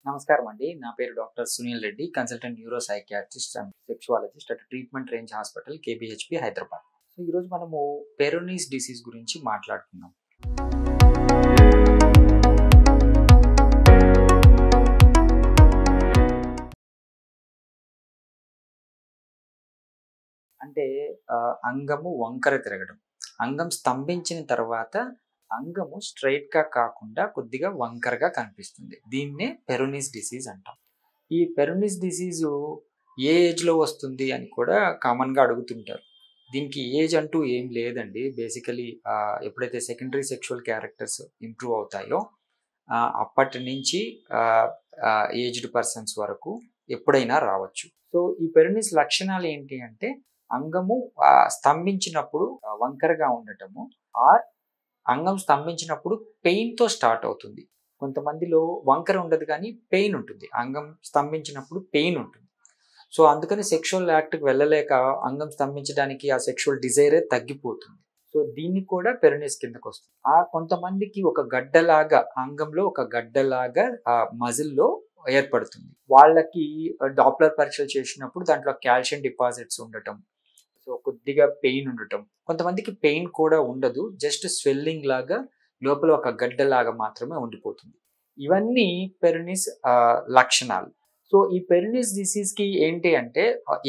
నమస్కారం అండి. నా పేరు doctor Sunil Reddy, consultant neuro psychiatrist and sexologist at treatment range hospital KBHP Hyderabad. So ఈరోజు మనము పెరోనీస్ డిసీజ్ గురించి మాట్లాడుకుందాం. అంటే అంగము వంకర తిరగడం. అంగం స్తంభించిన తర్వాత అంగము స్ట్రెయిట్‌గా కాకుండా కొద్దిగా వంకరగా కనిపిస్తుంది. దీన్నే పెరోనీస్ డిసీజ్ అంటాం. ఈ పెరోనీస్ డిసీజు ఏ ఏజ్‌లో వస్తుంది అని కూడా కామన్‌గా అడుగుతుంటారు. దీనికి ఏజ్ అంటూ ఏం లేదండి. బేసికలీ ఎప్పుడైతే సెకండరీ సెక్షువల్ క్యారెక్టర్స్ ఇంప్రూవ్ అవుతాయో అప్పటి నుంచి ఏజ్డ్ పర్సన్స్ వరకు ఎప్పుడైనా రావచ్చు. సో ఈ పెరోనీస్ లక్షణాలు ఏంటి అంటే అంగము స్తంభించినప్పుడు వంకరగా ఉండటము, ఆర్ అంగం స్తంభించినప్పుడు పెయిన్‌తో స్టార్ట్ అవుతుంది. కొంతమందిలో వంకర ఉండదు కానీ పెయిన్ ఉంటుంది. అంగం స్తంభించినప్పుడు పెయిన్ ఉంటుంది. సో అందుకని సెక్షువల్ యాక్ట్‌కి వెళ్ళలేక అంగం స్తంభించడానికి ఆ సెక్షువల్ డిజైరే తగ్గిపోతుంది. సో దీన్ని కూడా పెరోనీస్ కిందకొస్తుంది. కొంతమందికి ఒక గడ్డలాగా అంగంలో ఒక గడ్డలాగా మజిల్‌లో ఏర్పడుతుంది. వాళ్ళకి డాప్లర్ పరీక్షలు చేసినప్పుడు దాంట్లో కాల్షియం డిపాజిట్స్ ఉండటం, సో కొద్దిగా పెయిన్ ఉండటం. కొంతమందికి పెయిన్ కూడా ఉండదు. జస్ట్ స్వెల్లింగ్ లాగా లోపల ఒక గడ్డలాగా మాత్రమే ఉండిపోతుంది. ఇవన్నీ పెరోనీస్ లక్షణాలు. సో ఈ పెరోనీస్ డిసీజ్‌కి ఏంటి అంటే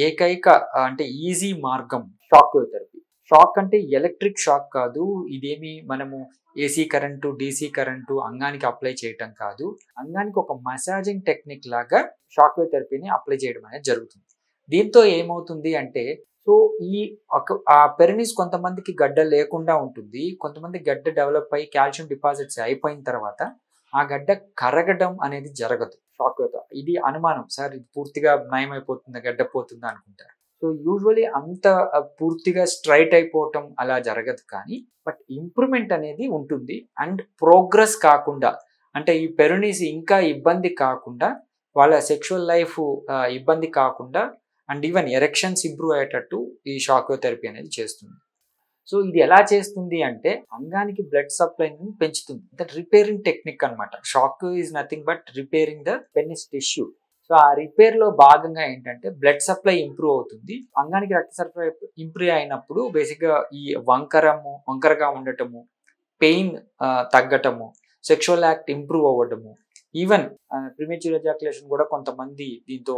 ఏకైక అంటే ఈజీ మార్గం షాక్ వేవ్ థెరపీ. షాక్ అంటే ఎలక్ట్రిక్ షాక్ కాదు. ఇదేమి మనము ఏసీ కరెంటు, డీసీ కరెంటు అంగానికి అప్లై చేయటం కాదు. అంగానికి ఒక మసాజింగ్ టెక్నిక్ లాగా షాక్ వేవ్ థెరపీని అప్లై చేయడం అనేది జరుగుతుంది. దీంతో ఏమవుతుంది అంటే సో ఆ పెరోనీస్ కొంతమందికి గడ్డ లేకుండా ఉంటుంది. కొంతమంది గడ్డ డెవలప్ అయ్యి కాల్షియం డిపాజిట్స్ అయిపోయిన తర్వాత ఆ గడ్డ కరగడం అనేది జరగదు షాక్ వేవ్‌తో. ఇది అనుమానం. సార్ ఇది పూర్తిగా నయమైపోతుందా, గడ్డ పోతుందా అనుకుంటారు. సో యూజువల్లీ అంత పూర్తిగా స్ట్రెయిట్ అయిపోవటం అలా జరగదు కానీ బట్ ఇంప్రూవ్‌మెంట్ అనేది ఉంటుంది. అండ్ ప్రోగ్రెస్ కాకుండా అంటే ఈ పెరోనీస్ ఇంకా ఇబ్బంది కాకుండా వాళ్ళ సెక్షువల్ లైఫ్ ఇబ్బంది కాకుండా అండ్ ఈవెన్ ఎరెక్షన్స్ ఇంప్రూవ్ అయ్యేటట్టు ఈ షాక్ వేవ్ థెరపీ అనేది చేస్తుంది. సో ఇది ఎలా చేస్తుంది అంటే అంగానికి బ్లడ్ సప్లైని పెంచుతుంది. దట్ రిపేరింగ్ టెక్నిక్ అనమాట. Shock wave is nothing but repairing the penis tissue. So ఆ రిపేర్‌లో భాగంగా ఏంటంటే బ్లడ్ సప్లై ఇంప్రూవ్ అవుతుంది. అంగానికి రక్త సరఫరా ఇంప్రూవ్ అయినప్పుడు బేసిక్‌గా ఈ వంకరగా ఉండటము, పెయిన్ తగ్గటము, సెక్షువల్ యాక్ట్ ఇంప్రూవ్ అవ్వడము, ఈవెన్ ప్రీమెచ్యూర్ ఎజాక్యులేషన్ కూడా కొంతమంది దీంతో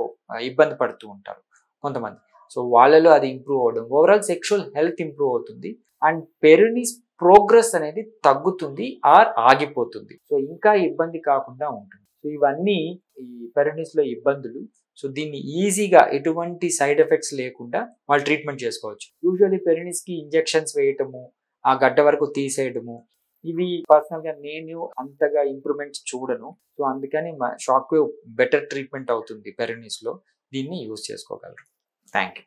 ఇబ్బంది పడుతూ ఉంటారు కొంతమంది. సో వాళ్ళలో అది ఇంప్రూవ్ అవ్వడం, ఓవరాల్ సెక్షువల్ హెల్త్ ఇంప్రూవ్ అవుతుంది. అండ్ పెరోనీస్ ప్రోగ్రెస్ అనేది తగ్గుతుంది ఆర్ ఆగిపోతుంది. సో ఇంకా ఇబ్బంది కాకుండా ఉంటుంది. సో ఇవన్నీ ఈ పెరోనీస్‌లో ఇబ్బందులు. సో దీన్ని ఈజీగా ఎటువంటి సైడ్ ఎఫెక్ట్స్ లేకుండా వాళ్ళు ట్రీట్మెంట్ చేసుకోవచ్చు. యూజువల్లీ పెరోనీస్‌కి ఇంజెక్షన్స్ వేయటము, ఆ గడ్డ వరకు తీసేయడము, ఇవి పర్సనల్‌గా నేను అంతగా ఇంప్రూవ్‌మెంట్స్ చూడను. సో అందుకని షాక్ వేవ్ బెటర్ ట్రీట్మెంట్ అవుతుంది పెరోనీస్‌లో. దీన్ని యూజ్ చేసుకోగలరు. Thank you.